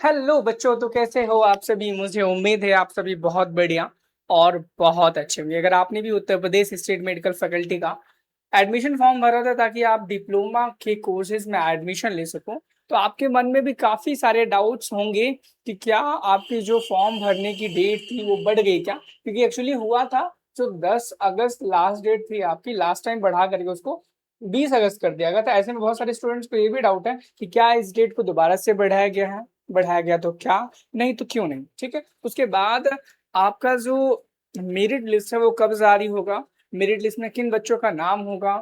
Hello बच्चों, तो कैसे हो आप सभी। मुझे उम्मीद है आप सभी बहुत बढ़िया और बहुत अच्छे होंगे। अगर आपने भी Uttar Pradesh state medical faculty का एडमिशन फॉर्म भरा था ताकि आप डिप्लोमा के कोर्सेज में एडमिशन ले सको, तो आपके मन में भी काफी सारे डाउट्स होंगे कि क्या आपकी जो फॉर्म भरने की डेट थी वो बढ़ गई क्या। क्योंकि एक्चुअली हुआ था, जो 10 अगस्त लास्ट डेट थी आपकी, लास्ट टाइम बढ़ा करके उसको 20 अगस्त कर दिया गया था। ऐसे में बहुत सारे स्टूडेंट्स को ये भी डाउट है कि क्या इस डेट को दोबारा से बढ़ाया गया है, बढ़ाया गया तो क्या, नहीं तो क्यों नहीं। ठीक है, उसके बाद आपका जो मेरिट लिस्ट है वो कब जारी होगा, मेरिट लिस्ट में किन बच्चों का नाम होगा,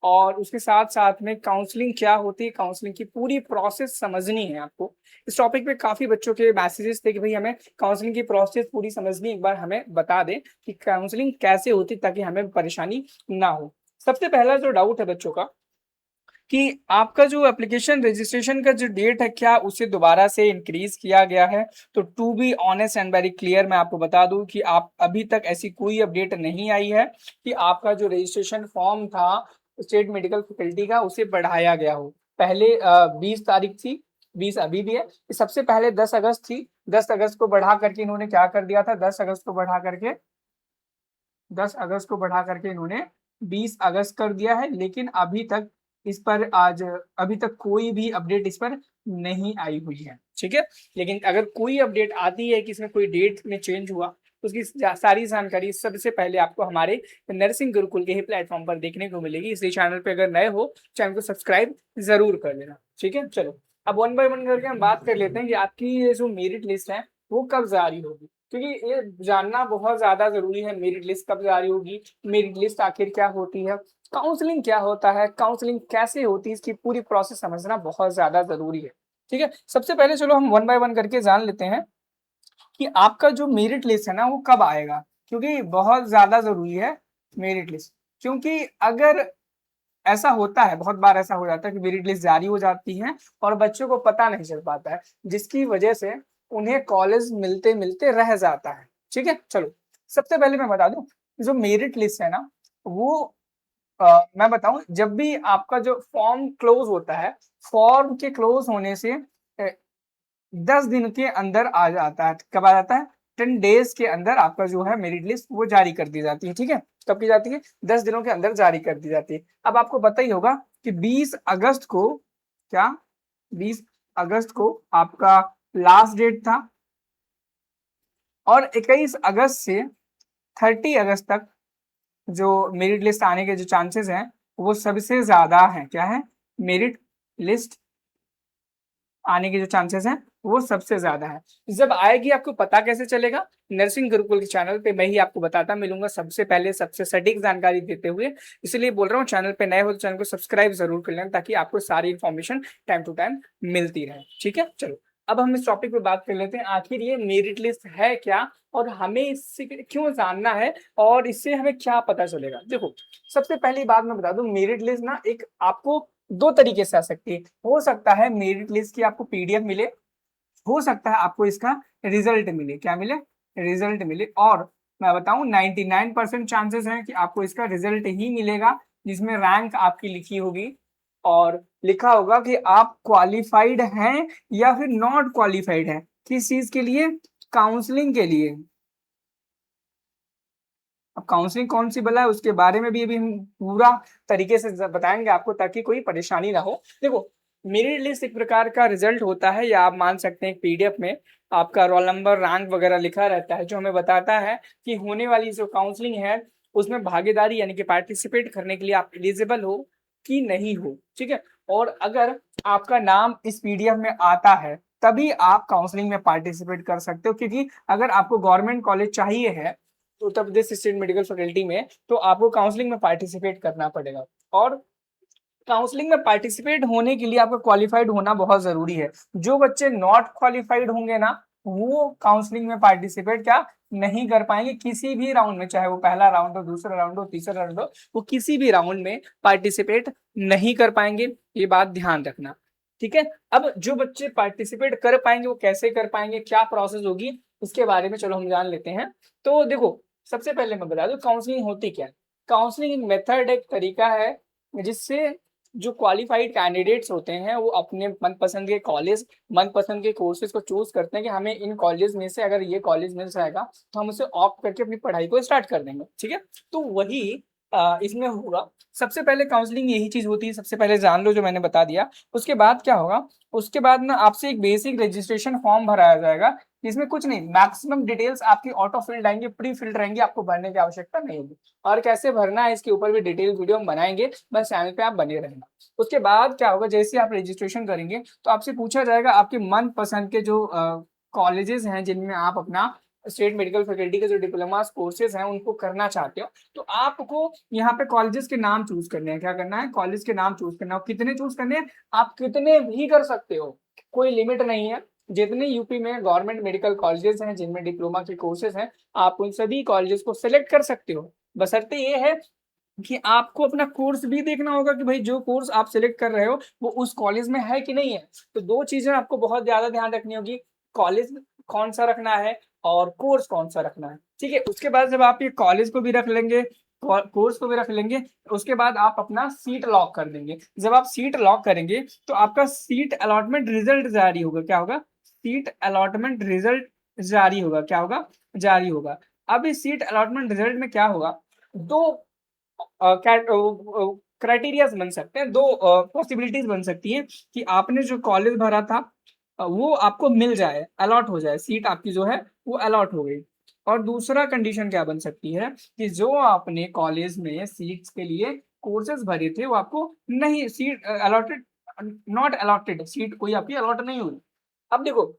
और उसके साथ साथ में काउंसलिंग क्या होती है, काउंसलिंग की पूरी प्रोसेस समझनी है आपको। इस टॉपिक पे काफी बच्चों के मैसेजेस थे कि भाई हमें काउंसलिंग की प्रोसेस पूरी समझनी, एक बार हमें बता दें कि काउंसलिंग कैसे होती ताकि हमें परेशानी ना हो। सबसे पहला जो डाउट है बच्चों का कि आपका जो एप्लीकेशन रजिस्ट्रेशन का जो डेट है क्या उसे दोबारा से इंक्रीज किया गया है। तो to be honest and very clear मैं आपको बता दूं कि आप अभी तक ऐसी कोई अपडेट नहीं आई है कि आपका जो रजिस्ट्रेशन फॉर्म था स्टेट मेडिकल फैकल्टी का उसे बढ़ाया गया हो। पहले 20 तारीख थी, 20 अभी भी है। सबसे पहले 10 अगस्त थी, 10 अगस्त को बढ़ा करके इन्होंने क्या कर दिया था, 10 अगस्त को बढ़ा करके इन्होंने 20 अगस्त कर दिया है। लेकिन अभी तक इस पर आज अभी तक कोई भी अपडेट इस पर नहीं आई हुई है। ठीक है, लेकिन अगर कोई अपडेट आती है कि इसमें कोई डेट में चेंज हुआ तो उसकी सारी जानकारी सबसे पहले आपको हमारे नर्सिंग गुरुकुल के ही प्लेटफॉर्म पर देखने को मिलेगी। इसलिए चैनल पे अगर नए हो, चैनल को सब्सक्राइब जरूर कर लेना। ठीक है, चलो अब वन बाय वन करके हम बात कर लेते हैं कि आपकी ये जो मेरिट लिस्ट है वो कब जारी होगी। क्योंकि ये जानना बहुत ज्यादा जरूरी है, मेरिट लिस्ट कब जारी होगी, मेरिट लिस्ट आखिर क्या होती है, काउंसलिंग क्या होता है, काउंसलिंग कैसे होती है, इसकी पूरी प्रोसेस समझना बहुत ज्यादा जरूरी है। ठीक है, सबसे पहले चलो हम वन बाय वन करके जान लेते हैं कि आपका जो मेरिट लिस्ट है ना वो कब आएगा। क्योंकि बहुत ज्यादा जरूरी है मेरिट लिस्ट। क्योंकि अगर ऐसा होता है, बहुत बार ऐसा हो जाता है कि मेरिट लिस्ट जारी हो जाती है और बच्चों को पता नहीं चल पाता है, जिसकी वजह से उन्हें कॉलेज मिलते मिलते रह जाता है। ठीक है, चलो सबसे पहले मैं बता दूं, जो मेरिट लिस्ट है ना वो मैं बताऊं, जब भी आपका जो फॉर्म क्लोज होता है, फॉर्म के क्लोज होने से 10 दिन के अंदर आ जाता है। कब आ जाता है? 10 डेज के अंदर आपका जो है मेरिट लिस्ट वो जारी कर दी जाती है। ठीक है, कब की जाती है? 10 दिनों के अंदर जारी कर दी जाती है। अब आपको पता ही होगा कि 20 अगस्त को क्या, 20 अगस्त को आपका लास्ट डेट था, और 21 अगस्त से 30 अगस्त तक जो मेरिट लिस्ट आने के जो चांसेस हैं वो सबसे ज्यादा हैं। क्या है? मेरिट लिस्ट आने के जो चांसेस हैं वो सबसे ज्यादा है। जब आएगी आपको पता कैसे चलेगा? नर्सिंग गुरुकुल के चैनल पे मैं ही आपको बताता मिलूंगा सबसे पहले, सबसे सटीक जानकारी देते हुए। इसलिए बोल रहा हूँ, चैनल पे नए हो तो चैनल को सब्सक्राइब जरूर कर लेना ताकि आपको सारी इन्फॉर्मेशन टाइम टू टाइम मिलती रहे। ठीक है, चलो अब हम इस टॉपिक पे बात कर लेते हैं, आखिर ये मेरिट लिस्ट है क्या और हमें इससे क्यों जानना है और इससे हमें क्या पता चलेगा। देखो, सबसे पहली बात मैं बता दूं, मेरिट लिस्ट ना एक आपको दो तरीके से आ सकती है। हो सकता है मेरिट लिस्ट की आपको पीडीएफ मिले, हो सकता है आपको इसका रिजल्ट मिले। क्या मिले? रिजल्ट मिले। और मैं बताऊं 99% चांसेस हैं कि आपको इसका रिजल्ट ही मिलेगा, जिसमें रैंक आपकी लिखी होगी और लिखा होगा कि आप क्वालिफाइड हैं या फिर नॉट क्वालिफाइड है। किस चीज के लिए? काउंसलिंग के लिए। अब काउंसलिंग कौन सी बला है उसके बारे में भी अभी हम पूरा तरीके से बताएंगे आपको ताकि कोई परेशानी ना हो। देखो, मेरिट लिस्ट एक प्रकार का रिजल्ट होता है, या आप मान सकते हैं पीडीएफ में आपका रोल नंबर, रैंक वगैरह लिखा रहता है, जो हमें बताता है कि होने वाली जो काउंसलिंग है उसमें भागीदारी यानी कि पार्टिसिपेट करने के लिए आप एलिजिबल हो कि नहीं हो। ठीक है, और अगर आपका नाम इस पीडीएफ में आता है तभी आप काउंसलिंग में पार्टिसिपेट कर सकते हो। क्योंकि अगर आपको गवर्नमेंट कॉलेज चाहिए है Uttar Pradesh state medical faculty में, तो आपको काउंसलिंग में पार्टिसिपेट करना पड़ेगा। और काउंसलिंग में पार्टिसिपेट होने के लिए आपका क्वालिफाइड होना बहुत जरूरी है। जो बच्चे नॉट क्वालिफाइड होंगे ना, वो काउंसलिंग में पार्टिसिपेट क्या नहीं कर पाएंगे किसी भी राउंड में, चाहे वो पहला राउंड हो, दूसरा राउंड हो, तीसरा राउंड हो, वो किसी भी राउंड में पार्टिसिपेट नहीं कर पाएंगे। ये बात ध्यान रखना। ठीक है, अब जो बच्चे पार्टिसिपेट कर पाएंगे वो कैसे कर पाएंगे, क्या प्रोसेस होगी, उसके बारे में चलो हम जान लेते हैं। तो देखो, सबसे पहले मैं बता दूं काउंसलिंग होती क्या है। काउंसलिंग एक मेथड, एक तरीका है जिससे जो क्वालिफाइड कैंडिडेट्स होते हैं वो अपने मनपसंद के कॉलेज, मनपसंद के कोर्सेज को चूज करते हैं कि हमें इन कॉलेज में से अगर ये कॉलेज मिल जाएगा तो हम उसे ऑप्ट करके अपनी पढ़ाई को स्टार्ट कर देंगे। ठीक है, तो वही इसमें होगा। सबसे पहले काउंसलिंग यही चीज होती है, सबसे पहले जान लो जो मैंने बता दिया। उसके बाद क्या होगा, उसके बाद ना आपसे एक बेसिक रजिस्ट्रेशन फॉर्म भराया जाएगा, जिसमें कुछ नहीं, मैक्सिमम डिटेल्स आपकी ऑटो फिल्ड आएंगे, प्री फिल्ड रहेंगी, आपको भरने की आवश्यकता नहीं होगी। और कैसे भरना है इसके ऊपर भी डिटेल वीडियो हम बनाएंगे, बस चैनल पे आप बने रहना। उसके बाद क्या होगा, जैसे आप रजिस्ट्रेशन करेंगे तो आपसे पूछा जाएगा आपके मन पसंद के जो कॉलेजेस हैं जिनमें आप अपना स्टेट मेडिकल फैकल्टी के जो डिप्लोमा कोर्सेज हैं उनको करना चाहते हो, तो आपको यहाँ पे कॉलेजेस के नाम चूज करने हैं। क्या करना है, कॉलेज के नाम चूज करना है। कितने चूज करने हैं, आप कितने भी कर सकते हो, कोई लिमिट नहीं है। जितने यूपी में गवर्नमेंट मेडिकल कॉलेजेस हैं जिनमें डिप्लोमा के कोर्सेज हैं, आप उन सभी कॉलेजेस को सिलेक्ट कर सकते हो। बशर्ते ये है कि आपको अपना कोर्स भी देखना होगा कि भाई जो कोर्स आप सिलेक्ट कर रहे हो वो उस कॉलेज में है कि नहीं है। तो दो चीजें आपको बहुत ज्यादा ध्यान रखनी होगी, कॉलेज कौन सा रखना है और कोर्स कौन सा रखना है। ठीक है, उसके बाद जब आप ये कॉलेज को भी रख लेंगे, कोर्स को भी रख लेंगे, उसके बाद आप अपना सीट लॉक कर देंगे। जब आप सीट लॉक करेंगे तो आपका सीट अलॉटमेंट रिजल्ट जारी होगा। क्या होगा, सीट अलॉटमेंट रिजल्ट जारी होगा। क्या होगा, जारी होगा। अब इस सीट अलॉटमेंट रिजल्ट में क्या होगा, दो क्राइटेरियाज बन सकते हैं, दो पॉसिबिलिटीज बन सकती हैं कि आपने जो कॉलेज भरा था वो आपको मिल जाए, अलॉट हो जाए, सीट आपकी जो है वो अलॉट हो गई। और दूसरा कंडीशन क्या बन सकती है कि जो आपने कॉलेज में सीट्स के लिए कोर्सेज भरे थे वो आपको नहीं, seat allotted, not allotted, seat कोई आपकी अलॉट नहीं हुई। अब देखो,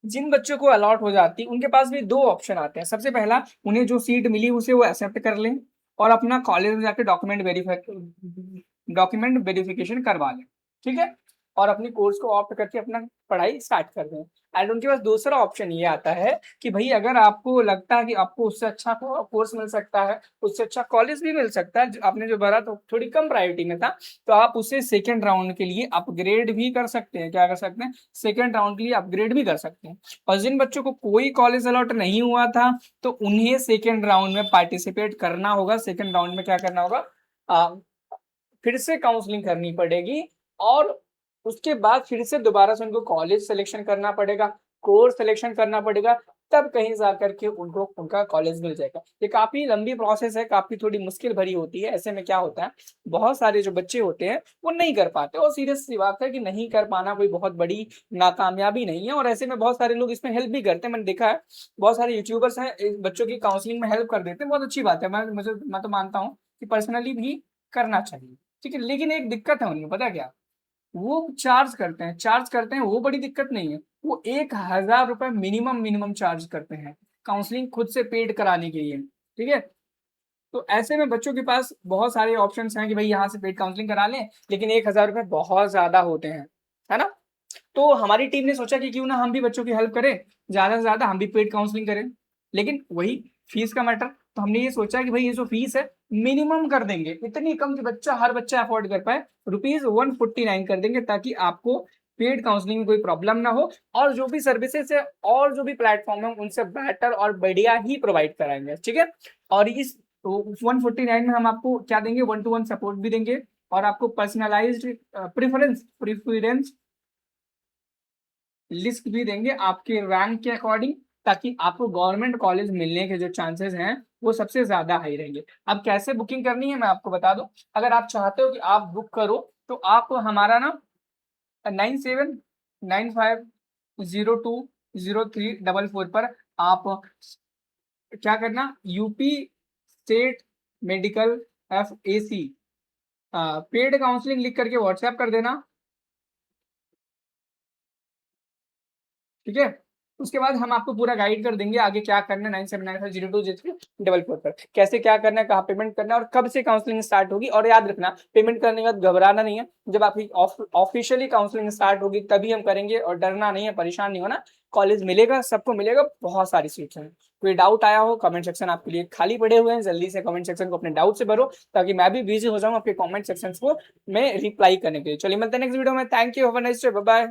जिन बच्चों को अलॉट हो जाती उनके पास भी दो ऑप्शन आते हैं। सबसे पहला, उन्हें जो सीट मिली उसे वो एक्सेप्ट कर लें और अपना कॉलेज में जाकर डॉक्यूमेंट वेरिफिकेशन करवा लें। ठीक है, और अपनी कोर्स को ऑप्ट करके अपना पढ़ाई स्टार्ट कर दें। एंड उनके पास दूसरा ऑप्शन ये आता है कि भाई अगर आपको लगता है कि आपको उससे अच्छा कोर्स मिल सकता है, उससे अच्छा कॉलेज भी मिल सकता है, आपने जो भरा तो थोड़ी कम प्रायोरिटी में था, तो आप उसे सेकेंड राउंड के लिए अपग्रेड भी कर सकते हैं। क्या कर सकते हैं, सेकेंड राउंड के लिए अपग्रेड भी कर सकते हैं। और जिन बच्चों को कोई कॉलेज अलॉट नहीं हुआ था तो उन्हें सेकेंड राउंड में पार्टिसिपेट करना होगा। सेकेंड राउंड में क्या करना होगा, फिर से काउंसलिंग करनी पड़ेगी और उसके बाद फिर से दोबारा से उनको कॉलेज सिलेक्शन करना पड़ेगा, कोर्स सिलेक्शन करना पड़ेगा, तब कहीं जा करके उनको उनका कॉलेज मिल जाएगा। ये काफी लंबी प्रोसेस है, काफी थोड़ी मुश्किल भरी होती है। ऐसे में क्या होता है, बहुत सारे जो बच्चे होते हैं वो नहीं कर पाते, और सीरियस सी बात है कि नहीं कर पाना कोई बहुत बड़ी नाकामयाबी नहीं है। और ऐसे में बहुत सारे लोग इसमें हेल्प भी करते हैं, मैंने देखा है बहुत सारे यूट्यूबर्स हैं बच्चों की काउंसलिंग में हेल्प कर देते हैं, बहुत अच्छी बात है। मैं तो मानता हूँ कि पर्सनली भी करना चाहिए। ठीक है, लेकिन एक दिक्कत है उनमें, पता क्या, वो चार्ज करते हैं, वो बड़ी दिक्कत नहीं है। वो 1,000 रुपए मिनिमम चार्ज करते हैं काउंसलिंग खुद से पेड कराने के लिए। ठीक है, तो ऐसे में बच्चों के पास बहुत सारे ऑप्शंस हैं कि भाई यहाँ से पेड काउंसलिंग करा लें, लेकिन 1,000 रुपए बहुत ज्यादा होते हैं, है ना। तो हमारी टीम ने सोचा कि क्यों ना हम भी बच्चों की हेल्प करें, ज्यादा से ज्यादा हम भी पेड काउंसलिंग करें। लेकिन वही फीस का मैटर, तो हमने ये सोचा कि भाई ये जो फीस है मिनिमम कर देंगे, इतनी कम कि हर बच्चा अफोर्ड कर पाए, ₹149 कर देंगे, ताकि आपको पेड काउंसलिंग में कोई प्रॉब्लम ना हो। और जो भी सर्विसेज है और जो भी प्लेटफॉर्म है उनसे बेटर और बढ़िया ही प्रोवाइड कराएंगे। ठीक है, और इस 149 में हम आपको क्या देंगे, 1-to-1 सपोर्ट भी देंगे और आपको पर्सनलाइज्ड प्रेफरेंस लिस्ट भी देंगे आपके रैंक के अकॉर्डिंग, ताकि आपको गवर्नमेंट कॉलेज मिलने के जो चांसेस हैं वो सबसे ज्यादा हाई रहेंगे। अब कैसे बुकिंग करनी है मैं आपको बता दूं। अगर आप चाहते हो कि आप बुक करो तो आप हमारा ना 9795020344 पर आप क्या करना, UP state medical FAC paid counselling लिख करके व्हाट्सएप कर देना। ठीक है, उसके बाद हम आपको पूरा गाइड कर देंगे आगे क्या करना है। 9795020344 पर कैसे क्या करना है, कहाँ पेमेंट करना है और कब से काउंसलिंग स्टार्ट होगी। और याद रखना, पेमेंट करने के बाद घबराना नहीं है, जब आपकी ऑफिशियली काउंसलिंग स्टार्ट होगी तभी हम करेंगे। और डरना नहीं है, परेशान नहीं होना, कॉलेज मिलेगा, सबको मिलेगा, बहुत सारी सीट्स हैं। कोई डाउट आया हो, कमेंट सेक्शन आपके लिए खाली पड़े हुए हैं, जल्दी से कमेंट सेक्शन को अपने डाउट से भरो, ताकि मैं भी बिजी हो जाऊं आपके कमेंट सेक्शन को मैं रिप्लाई करने के लिए। चलिए मिलते हैं नेक्स्ट वीडियो में। Thank you, have a nice day, bye bye.